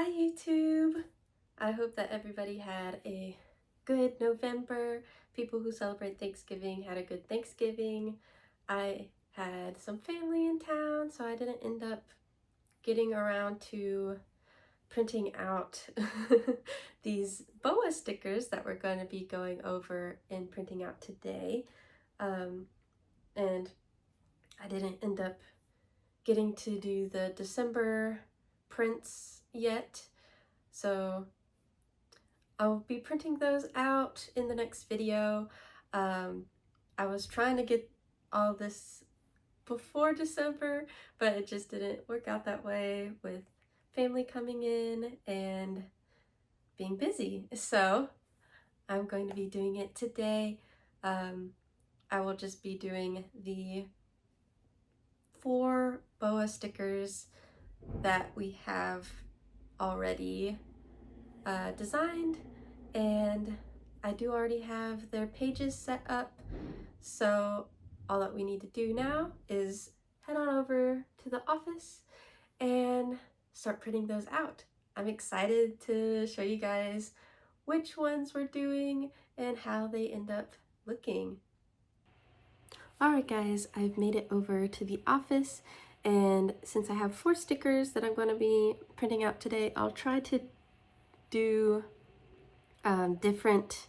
Hi YouTube! I hope that everybody had a good November. People who celebrate Thanksgiving had a good Thanksgiving. I had some family in town, so I didn't end up getting around to printing out these boa stickers that we're going to be going over and printing out today. And I didn't end up getting to do the December prints yet. So I'll be printing those out in the next video. I was trying to get all this before December, but it just didn't work out that way with family coming in and being busy. So I'm going to be doing it today. I will just be doing the 4 boa stickers that we have already designed, and I do already have their pages set up, so all that we need to do now is head on over to the office and start printing those out. I'm excited to show you guys which ones we're doing and how they end up looking. Alright guys, I've made it over to the office, and since I have 4 stickers that I'm going to be printing out today, I'll try to do different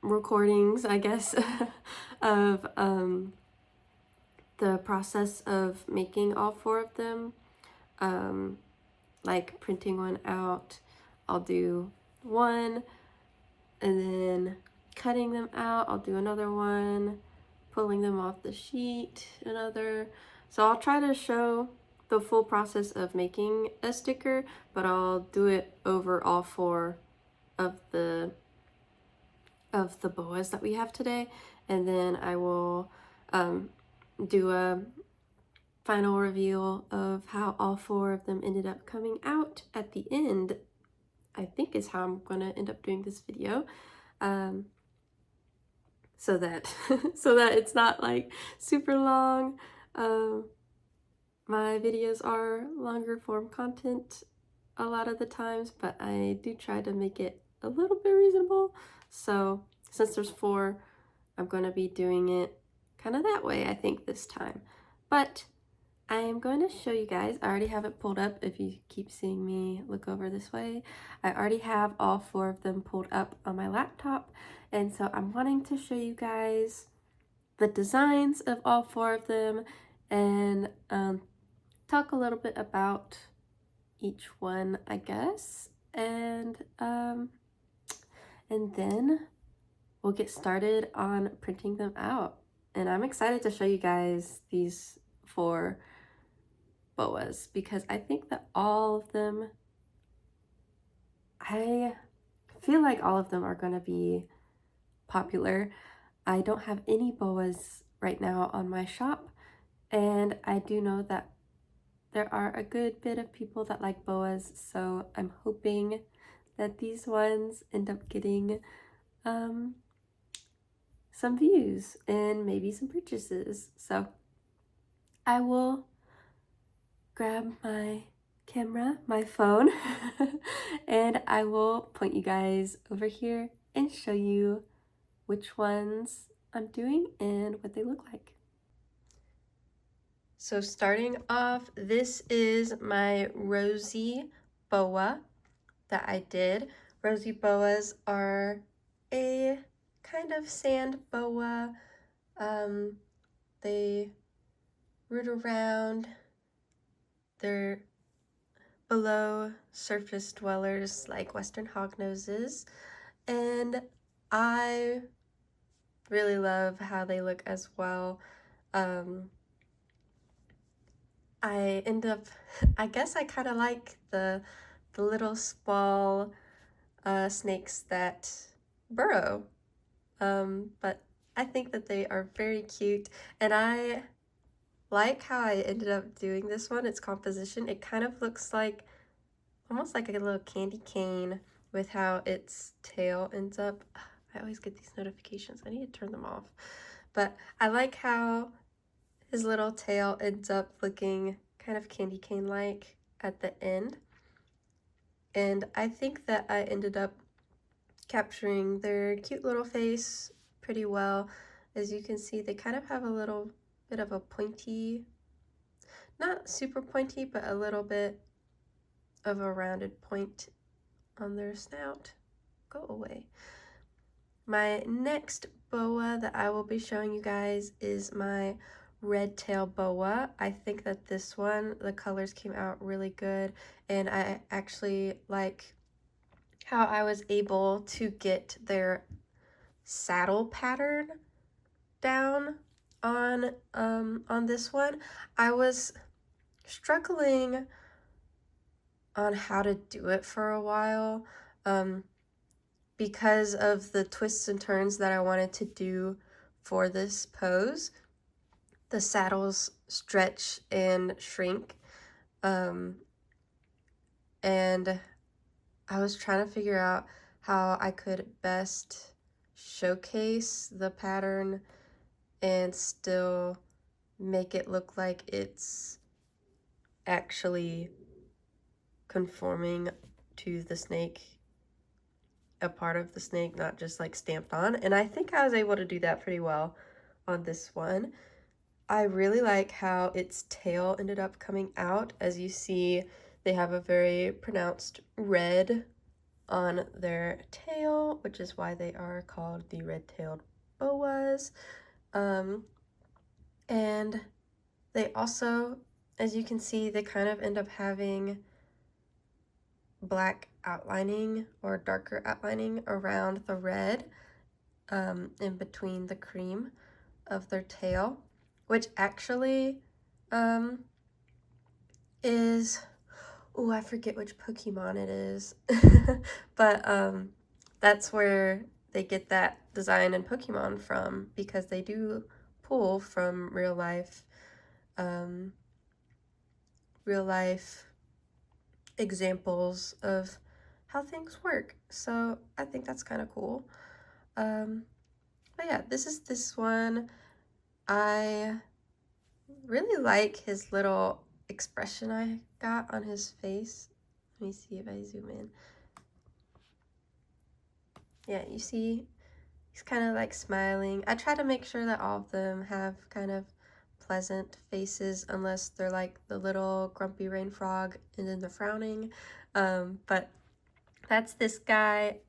recordings, I guess, of the process of making all 4 of them. Like printing one out, I'll do one, and then cutting them out, I'll do another one, pulling them off the sheet, another. So I'll try to show the full process of making a sticker, but I'll do it over all 4 of the boas that we have today, and then I will do a final reveal of how all 4 of them ended up coming out at the end. I think is how I'm gonna end up doing this video, so that it's not like super long. My videos are longer form content a lot of the times, but I do try to make it a little bit reasonable. So since there's 4, I'm going to be doing it kind of that way, I think, this time. But I am going to show you guys. I already have it pulled up if you keep seeing me look over this way. I already have all 4 of them pulled up on my laptop, and so I'm wanting to show you guys the designs of all 4 of them and talk a little bit about each one, I guess, and then we'll get started on printing them out. And I'm excited to show you guys these 4 boas because I think that all of them, I feel like all of them are going to be popular. I don't have any boas right now on my shop, and I do know that there are a good bit of people that like boas, so I'm hoping that these ones end up getting some views and maybe some purchases. So I will grab my camera, my phone, and I will point you guys over here and show you which ones I'm doing and what they look like. So starting off, this is my rosy boa that I did. Rosy boas are a kind of sand boa. They root around. They're below surface dwellers like western hognoses, and I really love how they look as well. I guess I kind of like the little small snakes that burrow, but I think that they are very cute, and I like how I ended up doing this one. Its composition, it kind of looks like almost like a little candy cane with how its tail ends up. I always get these notifications. I need to turn them off. But I like how his little tail ends up looking kind of candy cane-like at the end. And I think that I ended up capturing their cute little face pretty well. As you can see, they kind of have a little bit of a pointy, not super pointy, but a little bit of a rounded point on their snout. Go away. My next boa that I will be showing you guys is my red tail boa. I think that this one, the colors came out really good, and I actually like how I was able to get their saddle pattern down on this one. I was struggling on how to do it for a while because of the twists and turns that I wanted to do for this pose. The saddles stretch and shrink, and I was trying to figure out how I could best showcase the pattern and still make it look like it's actually conforming to the snake, a part of the snake, not just like stamped on. And I think I was able to do that pretty well on this one. I really like how its tail ended up coming out. As you see, they have a very pronounced red on their tail, which is why they are called the red-tailed boas. And they also, as you can see, they kind of end up having black outlining or darker outlining around the red, in between the cream of their tail, which actually is, oh, I forget which Pokemon it is, but that's where they get that design in Pokemon from, because they do pull from real life examples of how things work. So I think that's kind of cool. But yeah, this one. I really like his little expression I got on his face. Let me see if I zoom in. Yeah, you see he's kind of like smiling. I try to make sure that all of them have kind of pleasant faces, unless they're like the little grumpy rain frog and then they're frowning. But that's this guy.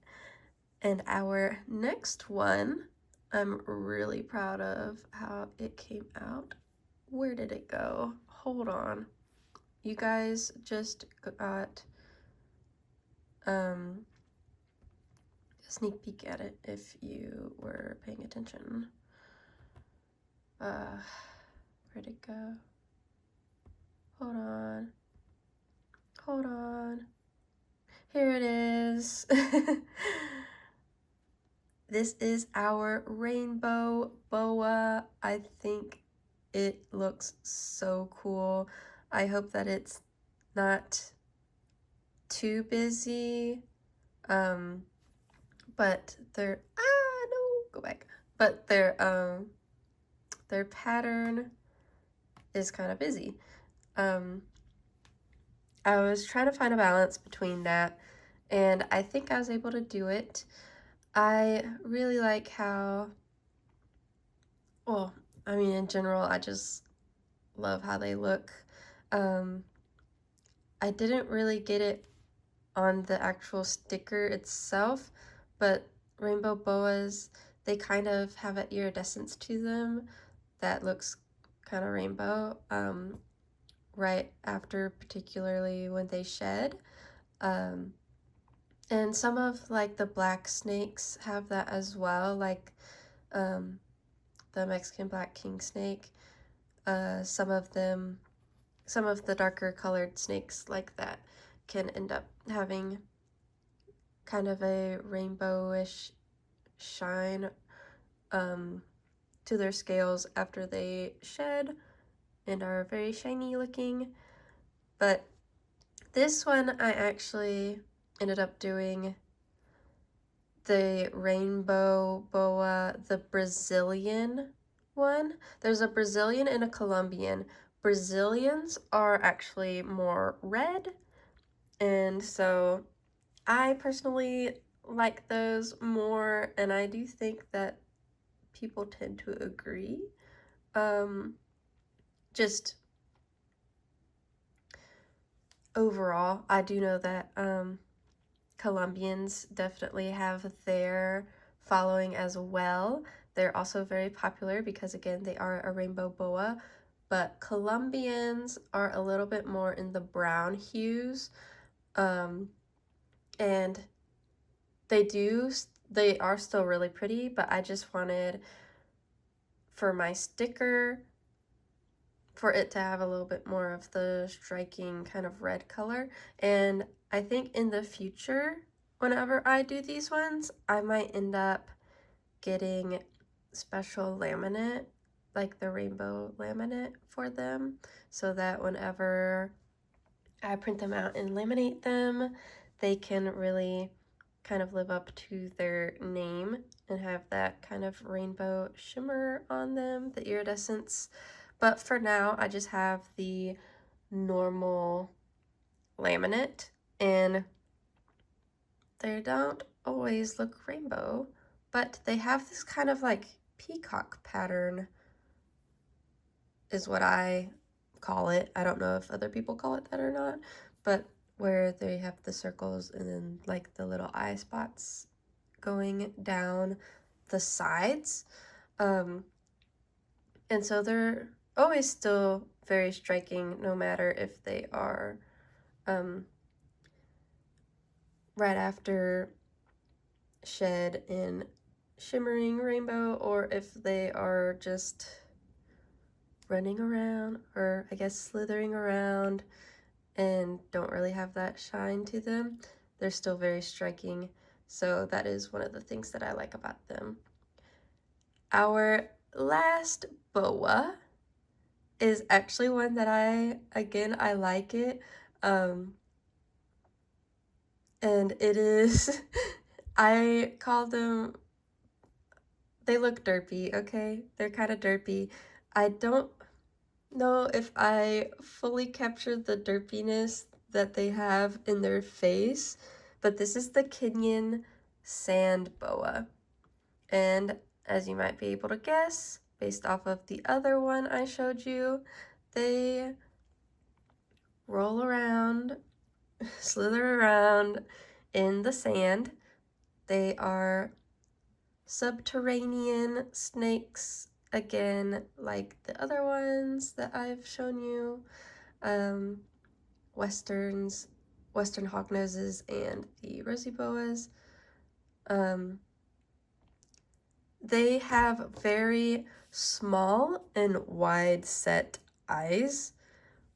And our next one, I'm really proud of how it came out. Where did it go? Hold on. You guys just got a sneak peek at it if you were paying attention. Where'd it go? Hold on. Hold on. Here it is. This is our rainbow boa. I think it looks so cool. I hope that it's not too busy. But their go back. But their pattern is kind of busy. I was trying to find a balance between that, and I think I was able to do it. I really like how, well, I mean, in general, I just love how they look. I didn't really get it on the actual sticker itself, but rainbow boas, they kind of have an iridescence to them that looks kind of rainbow, right after, particularly when they shed. And some of like the black snakes have that as well, like the Mexican black king snake. Some of the darker colored snakes like that can end up having kind of a rainbowish shine to their scales after they shed and are very shiny looking. But this one, I actually ended up doing the rainbow boa, the Brazilian one. There's a Brazilian and a Colombian, Brazilians are actually more red, and so I personally like those more, and I do think that people tend to agree. Just overall, I do know that Colombians definitely have their following as well. They're also very popular because, again, they are a rainbow boa, but Colombians are a little bit more in the brown hues, and they are still really pretty, but I just wanted for my sticker for it to have a little bit more of the striking kind of red color. And I think in the future, whenever I do these ones, I might end up getting special laminate, like the rainbow laminate for them, so that whenever I print them out and laminate them, they can really kind of live up to their name and have that kind of rainbow shimmer on them, the iridescence. But for now, I just have the normal laminate, and they don't always look rainbow, but they have this kind of like peacock pattern is what I call it. I don't know if other people call it that or not, but where they have the circles and then like the little eye spots going down the sides. And so they're always still very striking, no matter if they are right after shed in shimmering rainbow, or if they are just running around, or I guess slithering around and don't really have that shine to them. They're still very striking, so that is one of the things that I like about them. Our last boa is actually one that I like it, and it is, I call them, they look derpy, okay? They're kind of derpy. I don't know if I fully captured the derpiness that they have in their face, but this is the Kenyan sand boa. And as you might be able to guess, based off of the other one I showed you, they roll around, slither around in the sand. They are subterranean snakes, again, like the other ones that I've shown you. Western hognoses and the rosy boas. They have very small and wide set eyes,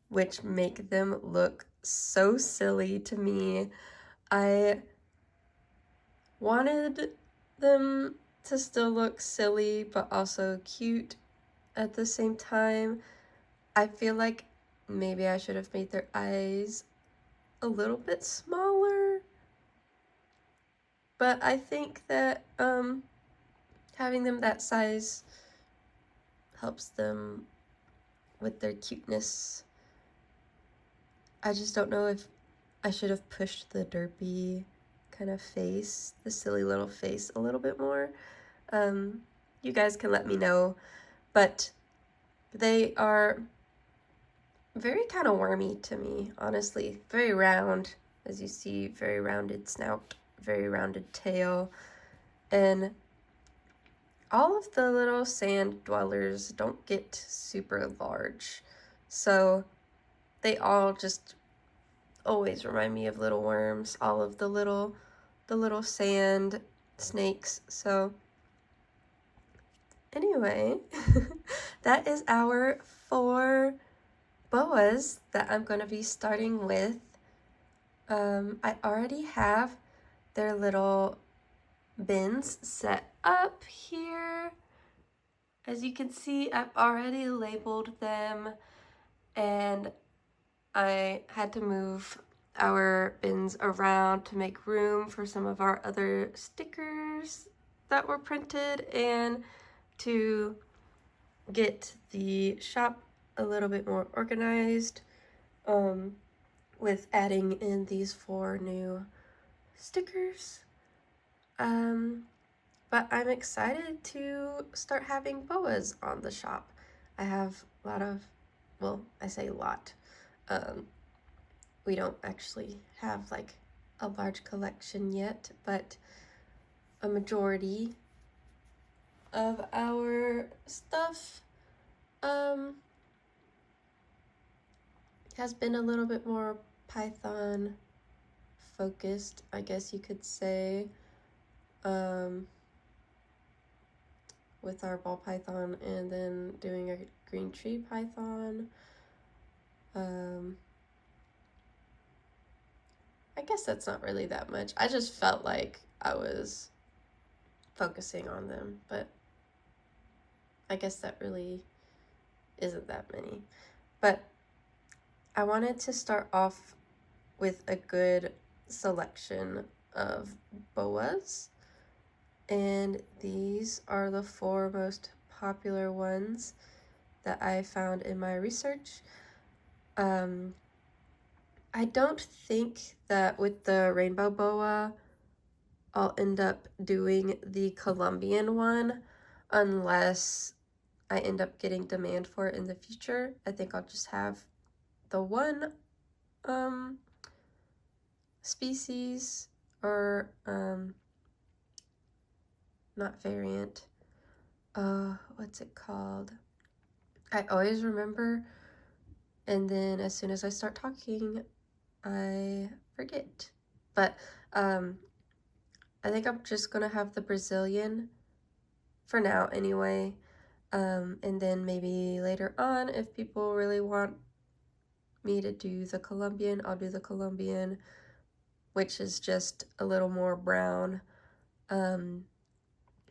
which make them look so silly to me. I wanted them to still look silly, but also cute at the same time. I feel like maybe I should have made their eyes a little bit smaller, but I think that having them that size helps them with their cuteness. I just don't know if I should have pushed the derpy kind of face, the silly little face, a little bit more. You guys can let me know, but they are very kind of wormy to me, honestly. Very round, as you see, very rounded snout, very rounded tail, and all of the little sand dwellers don't get super large, so they all just always remind me of little worms, all of the little sand snakes. So anyway, that is our 4 boas that I'm going to be starting with. I already have their little bins set up here. As you can see, I've already labeled them, and I had to move our bins around to make room for some of our other stickers that were printed and to get the shop a little bit more organized with adding in these 4 new stickers. But I'm excited to start having boas on the shop. I have a lot of, well, I say a lot. We don't actually have like a large collection yet, but a majority of our stuff has been a little bit more Python focused, I guess you could say, with our ball python and then doing a green tree python. I guess that's not really that much. I just felt like I was focusing on them, but I guess that really isn't that many. But I wanted to start off with a good selection of boas, and these are the 4 most popular ones that I found in my research. I don't think that with the rainbow boa I'll end up doing the Colombian one unless I end up getting demand for it in the future. I think I'll just have the one species, or not variant, what's it called? I always remember, and then as soon as I start talking I forget. But I think I'm just gonna have the Brazilian for now anyway, and then maybe later on if people really want me to do the Colombian, I'll do the Colombian, which is just a little more brown,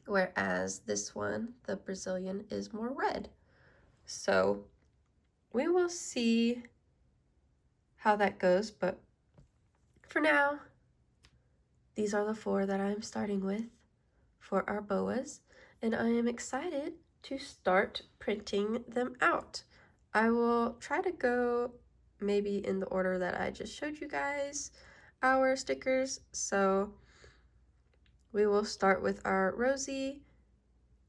whereas this one, the Brazilian, is more red. So we will see how that goes, but for now, these are the 4 that I'm starting with for our boas, and I am excited to start printing them out. I will try to go maybe in the order that I just showed you guys our stickers. So we will start with our Rosie,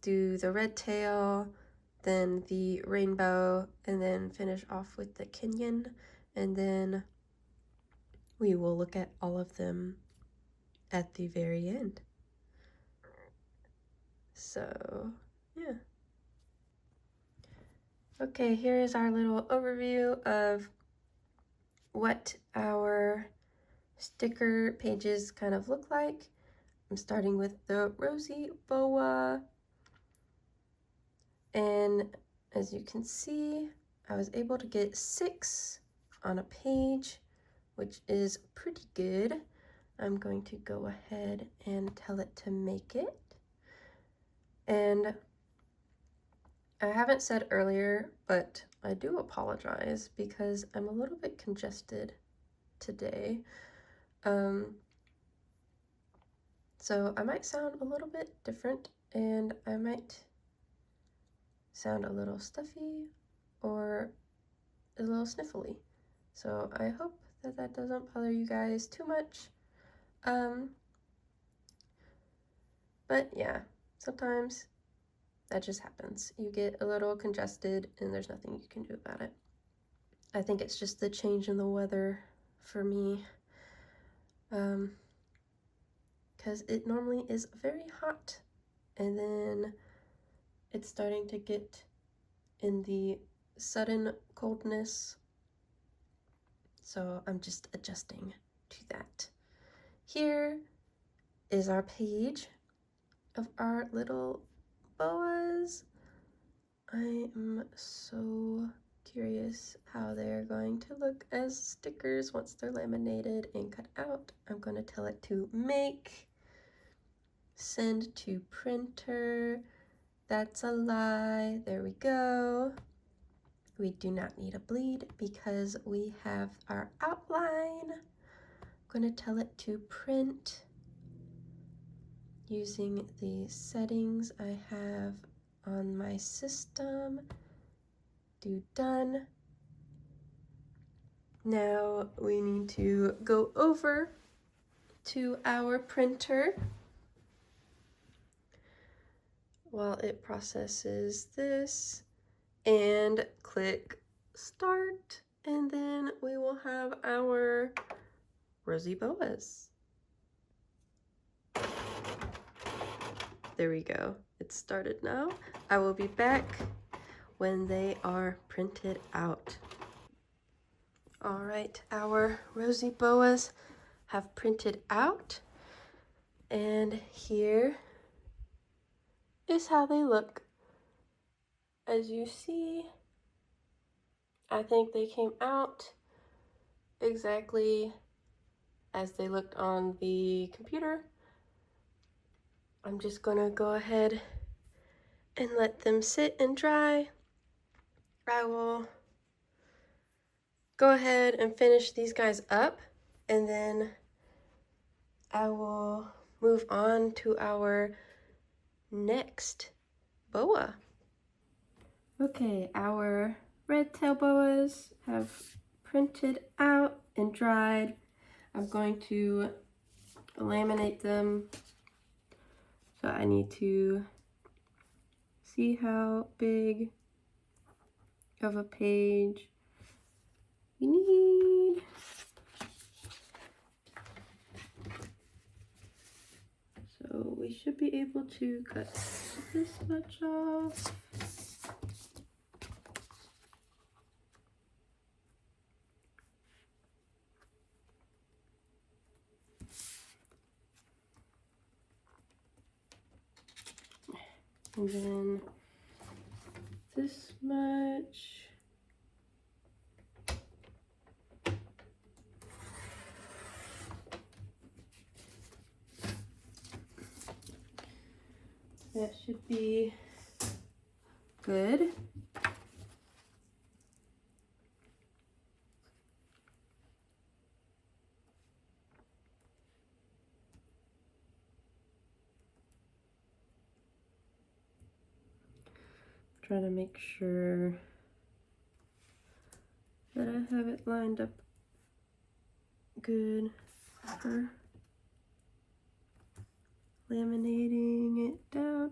do the red tail, then the rainbow, and then finish off with the Kenyan, and then we will look at all of them at the very end. So yeah. Okay, here is our little overview of what our sticker pages kind of look like. I'm starting with the Rosie boa, and as you can see, I was able to get 6 on a page, which is pretty good. I'm going to go ahead and tell it to make it. And I haven't said earlier, but I do apologize because I'm a little bit congested today. So I might sound a little bit different, and I might sound a little stuffy or a little sniffly. So I hope that that doesn't bother you guys too much. But yeah, sometimes that just happens. You get a little congested and there's nothing you can do about it. I think it's just the change in the weather for me, because it normally is very hot and then it's starting to get in the sudden coldness, so I'm just adjusting to that. Here is our page of our little boas. I am so curious how they're going to look as stickers once they're laminated and cut out. I'm going to tell it to make, send to printer. That's a lie. There we go. We do not need a bleed because we have our outline. I'm going to tell it to print using the settings I have on my system. do done. Now we need to go over to our printer while it processes this and click start, and then we will have our rosy boas. There we go. It's started now. I will be back when they are printed out. All right, our rosy boas have printed out, and here is how they look. As you see, I think they came out exactly as they looked on the computer. I'm just gonna go ahead and let them sit and dry. I will go ahead and finish these guys up, and then I will move on to our next boa. Okay, our red tail boas have printed out and dried. I'm going to laminate them. So I need to see how big of a page we need. So we should be able to cut this much off. And then this much. That should be good. Try to make sure that I have it lined up good for laminating it down.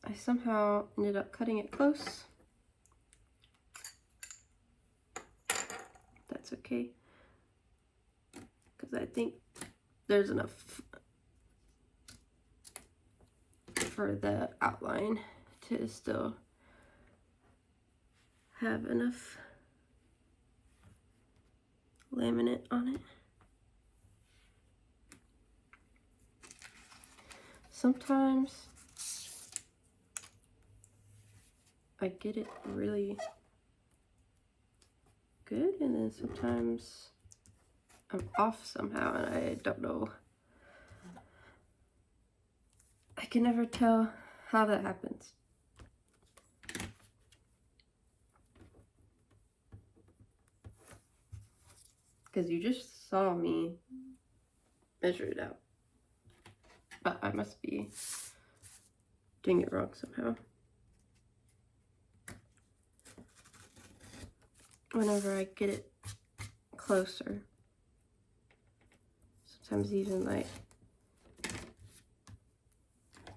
I somehow ended up cutting it close. That's okay, because I think there's enough for the outline to still have enough laminate on it. Sometimes I get it really good, and then sometimes I'm off somehow, and I don't know. I can never tell how that happens. Because you just saw me measure it out. But I must be doing it wrong somehow. Whenever I get it closer, sometimes even like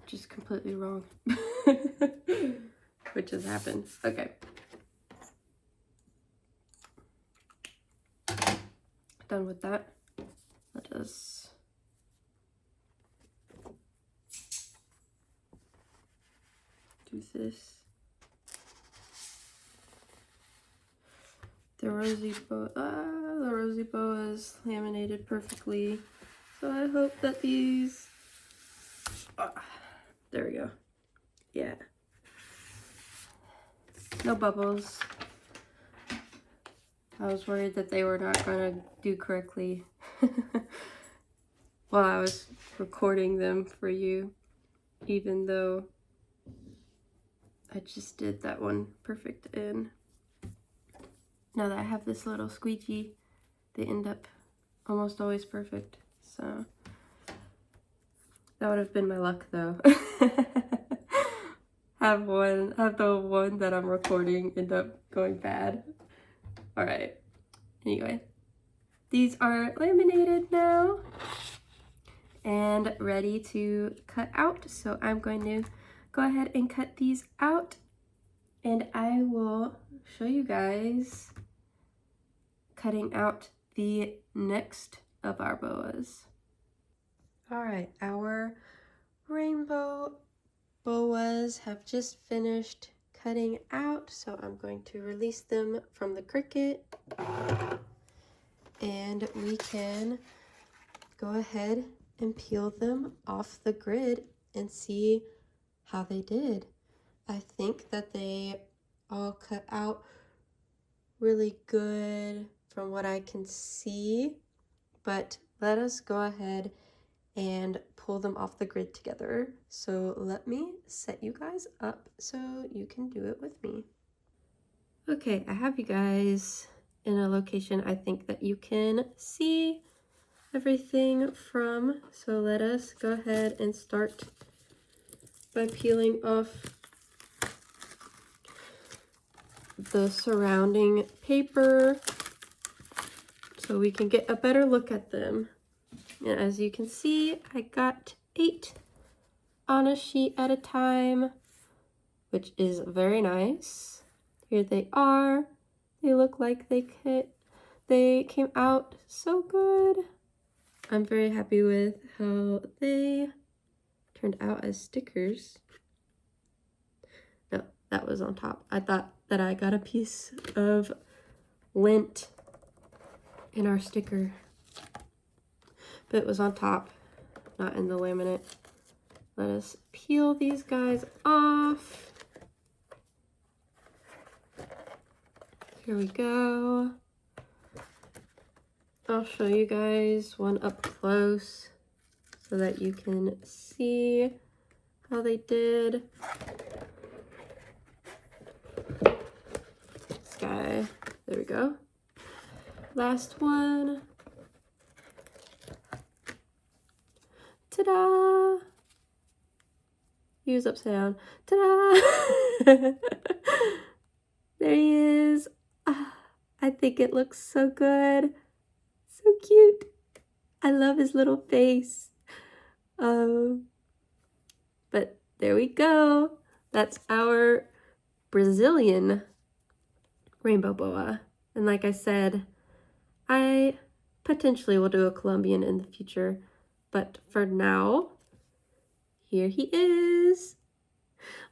just completely wrong, which has happened. Okay. Done with that. Let us do this. The rosy boa is laminated perfectly. So I hope that these, there we go. Yeah. No bubbles. I was worried that they were not gonna do correctly while I was recording them for you, even though I just did that one perfect, and now that I have this little squeegee, they end up almost always perfect. So that would have been my luck though. have the one that I'm recording end up going bad. All right. Anyway, these are laminated now and ready to cut out. So I'm going to go ahead and cut these out, and I will show you guys cutting out the next of our boas. All right, our rainbow boas have just finished cutting out, so I'm going to release them from the Cricut, and we can go ahead and peel them off the grid and see how they did. I think that they all cut out really good from what I can see, but let us go ahead and pull them off the grid together. So let me set you guys up so you can do it with me. Okay, I have you guys in a location I think that you can see everything from. So let us go ahead and start by peeling off the surrounding paper so we can get a better look at them. And as you can see, I got 8 on a sheet at a time, which is very nice. Here they are. They look like they came out so good. I'm very happy with how they turned out as stickers. No, that was on top. I thought that I got a piece of lint in our sticker, but it was on top, not in the laminate. Let us peel these guys off. Here we go. I'll show you guys one up close so that you can see how they did. This guy, there we go. Last one. Ta-da! He was upside down. Ta-da! There he is. I think it looks so good. So cute. I love his little face. But there we go. That's our Brazilian rainbow boa. And like I said, I potentially will do a Colombian in the future. But for now, here he is.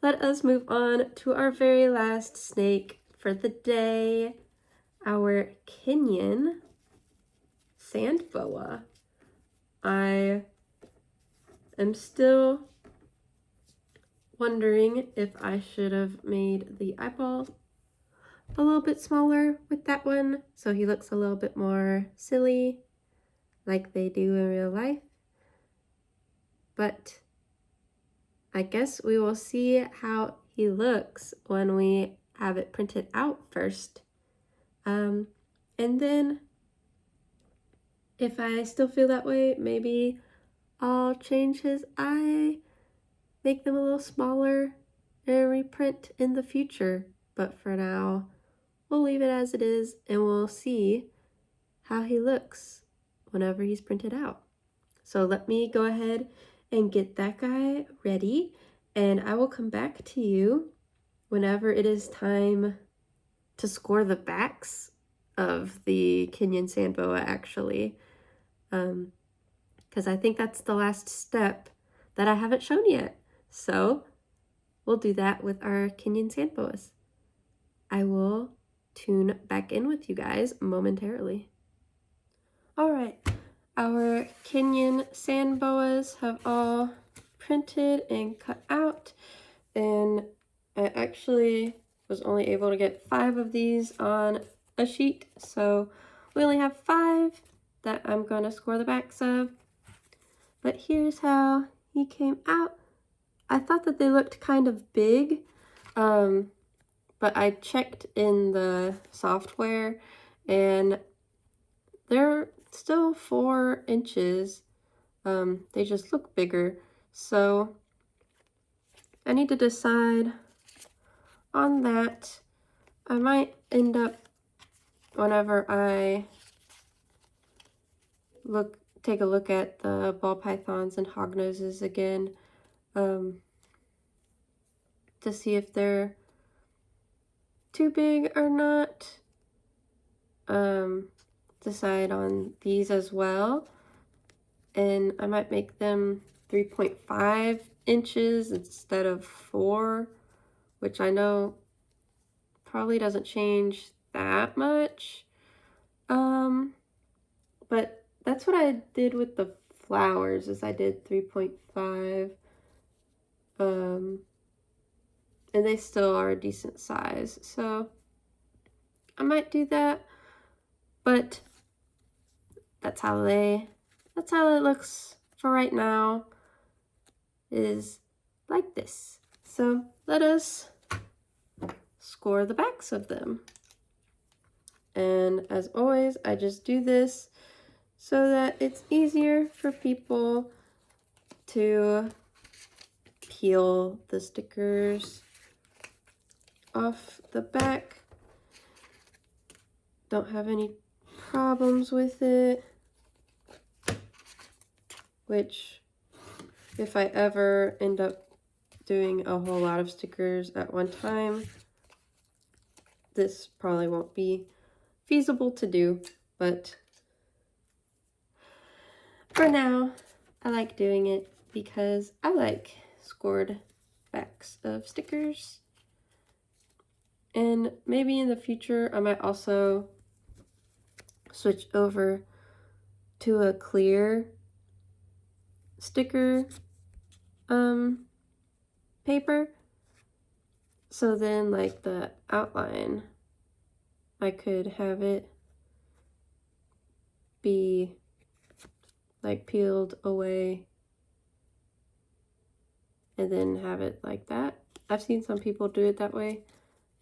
Let us move on to our very last snake for the day, our Kenyan sand boa. I am still wondering if I should have made the eyeball a little bit smaller with that one, so he looks a little bit more silly like they do in real life. But I guess we will see how he looks when we have it printed out first. And then if I still feel that way, maybe I'll change his eye, make them a little smaller, and reprint in the future. But for now, we'll leave it as it is, and we'll see how he looks whenever he's printed out. So let me go ahead and get that guy ready, and I will come back to you whenever it is time to score the backs of the Kenyan sand boa, actually. Because I think that's the last step that I haven't shown yet. So we'll do that with our Kenyan sand boas. I will tune back in with you guys momentarily. All right, our Kenyan sand boas have all printed and cut out, and I actually was only able to get 5 of these on a sheet, so we only have 5 that I'm going to score the backs of. But here's how he came out. I thought that they looked kind of big, but I checked in the software and they're still 4 inches. They just look bigger. So I need to decide on that. I might end up, whenever I take a look at the ball pythons and hognoses again, to see if they're too big or not. Decide on these as well, and I might make them 3.5 inches instead of 4, which I know probably doesn't change that much. But that's what I did with the flowers, is I did 3.5. And they still are a decent size, so I might do that. But that's how it looks for right now, is like this. So let us score the backs of them. And as always, I just do this so that it's easier for people to peel the stickers off the back. Don't have any problems with it, which if I ever end up doing a whole lot of stickers at one time, this probably won't be feasible to do, but for now, I like doing it because I like scored backs of stickers. And maybe in the future, I might also switch over to a clear sticker paper. So then, like, the outline, I could have it be like peeled away and then have it like that. I've seen some people do it that way.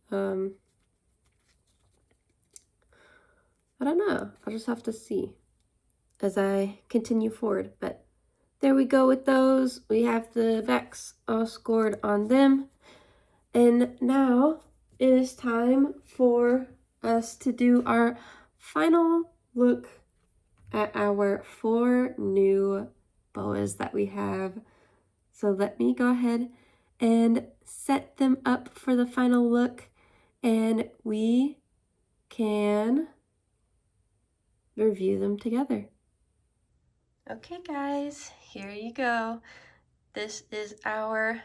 I don't know. I'll just have to see as I continue forward. But there we go with those. We have the backs all scored on them. And now it is time for us to do our final look at our 4 new boas that we have. So let me go ahead and set them up for the final look, and we can review them together. Okay guys, here you go. This is our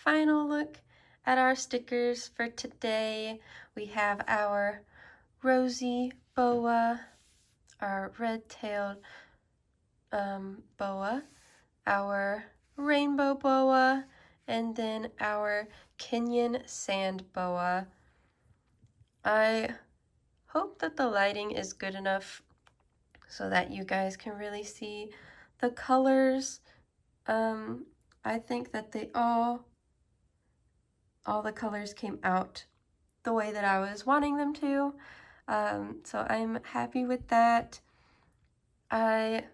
final look at our stickers for today. We have our rosy boa, our red-tailed boa, our rainbow boa, and then our Kenyan sand boa. I hope that the lighting is good enough so that you guys can really see the colors. I think that all the colors came out the way that I was wanting them to. So I'm happy with that. I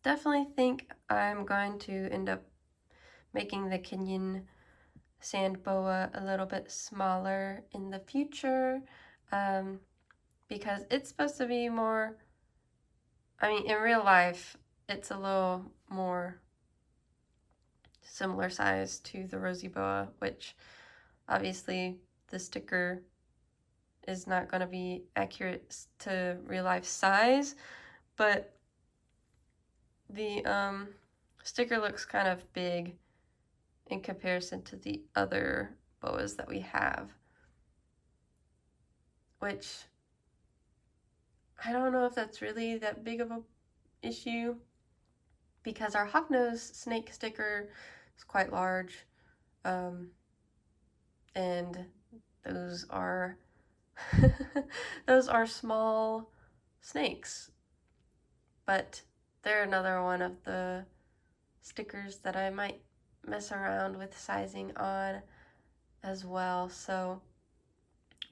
definitely think I'm going to end up making the Kenyan sand boa a little bit smaller in the future, because it's supposed to be more, I mean, in real life, it's a little more similar size to the rosy boa, which obviously the sticker is not going to be accurate to real life size, but the sticker looks kind of big in comparison to the other boas that we have, which I don't know if that's really that big of a issue, because our hognose snake sticker is quite large, and those are those are small snakes, but they're another one of the stickers that I might mess around with sizing on as well, so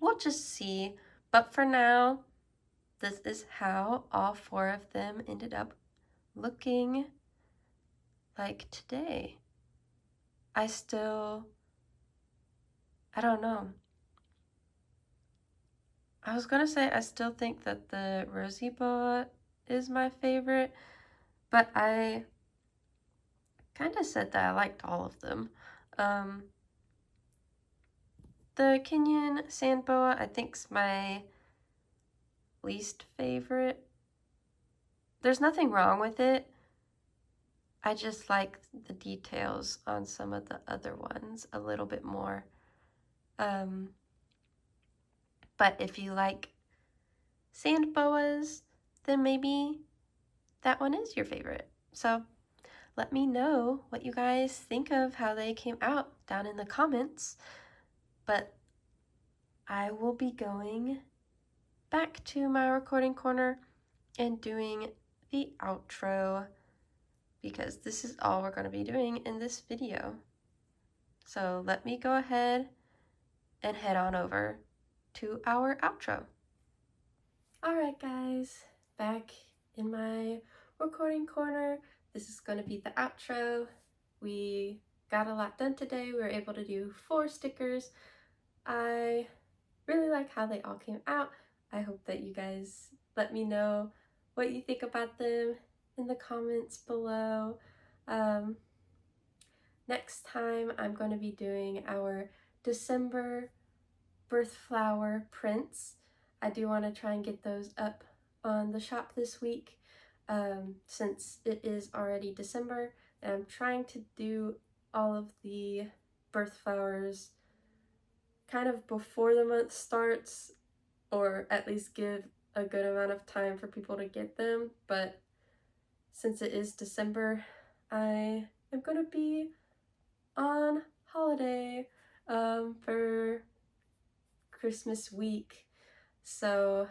we'll just see. But for now, this is how all 4 of them ended up looking like today. I don't know. I was gonna say I still think that the Rosy Boa is my favorite, but I kind of said that I liked all of them. The Kenyan Sand Boa I think's my least favorite. There's nothing wrong with it. I just like the details on some of the other ones a little bit more. But if you like sand boas, then maybe that one is your favorite. So let me know what you guys think of how they came out down in the comments. But I will be going back to my recording corner and doing the outro because this is all we're going to be doing in this video. So let me go ahead and head on over to our outro. Alright guys, back in my recording corner. This is going to be the outro. We got a lot done today. We were able to do 4 stickers. I really like how they all came out. I hope that you guys let me know what you think about them in the comments below. Next time I'm going to be doing our December birth flower prints. I do want to try and get those up on the shop this week since it is already December, and I'm trying to do all of the birth flowers kind of before the month starts, or at least give a good amount of time for people to get them. But since it is December, I am going to be on holiday for Christmas week, so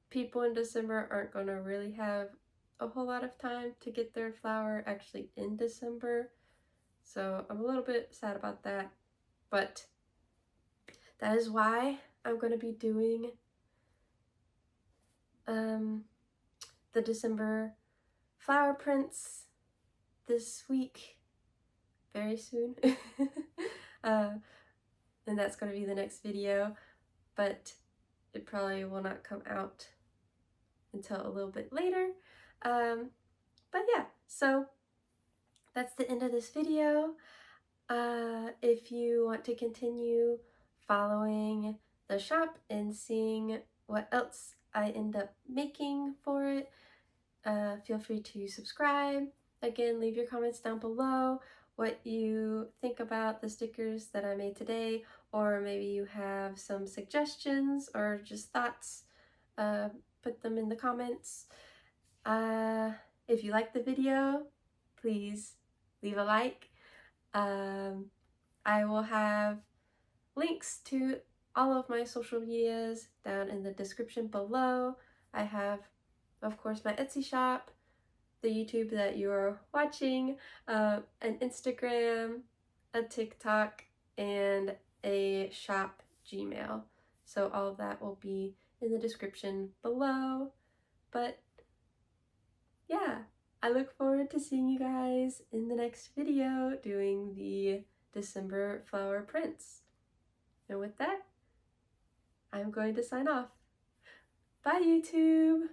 people in December aren't going to really have a whole lot of time to get their flower actually in December. So I'm a little bit sad about that, but that is why I'm going to be doing the December flower prints this week, very soon. And that's going to be the next video, but it probably will not come out until a little bit later. But yeah, so that's the end of this video. If you want to continue following the shop and seeing what else I end up making for it, feel free to subscribe. Again, leave your comments down below what you think about the stickers that I made today, or maybe you have some suggestions or just thoughts. Put them in the comments. If you like the video, please leave a like. I will have links to all of my social medias down in the description below. I have, of course, my Etsy shop, the YouTube that you're watching, an Instagram, a TikTok, and a shop Gmail. So all of that will be in the description below. But yeah, I look forward to seeing you guys in the next video doing the December flower prints. And with that, I'm going to sign off. Bye, YouTube!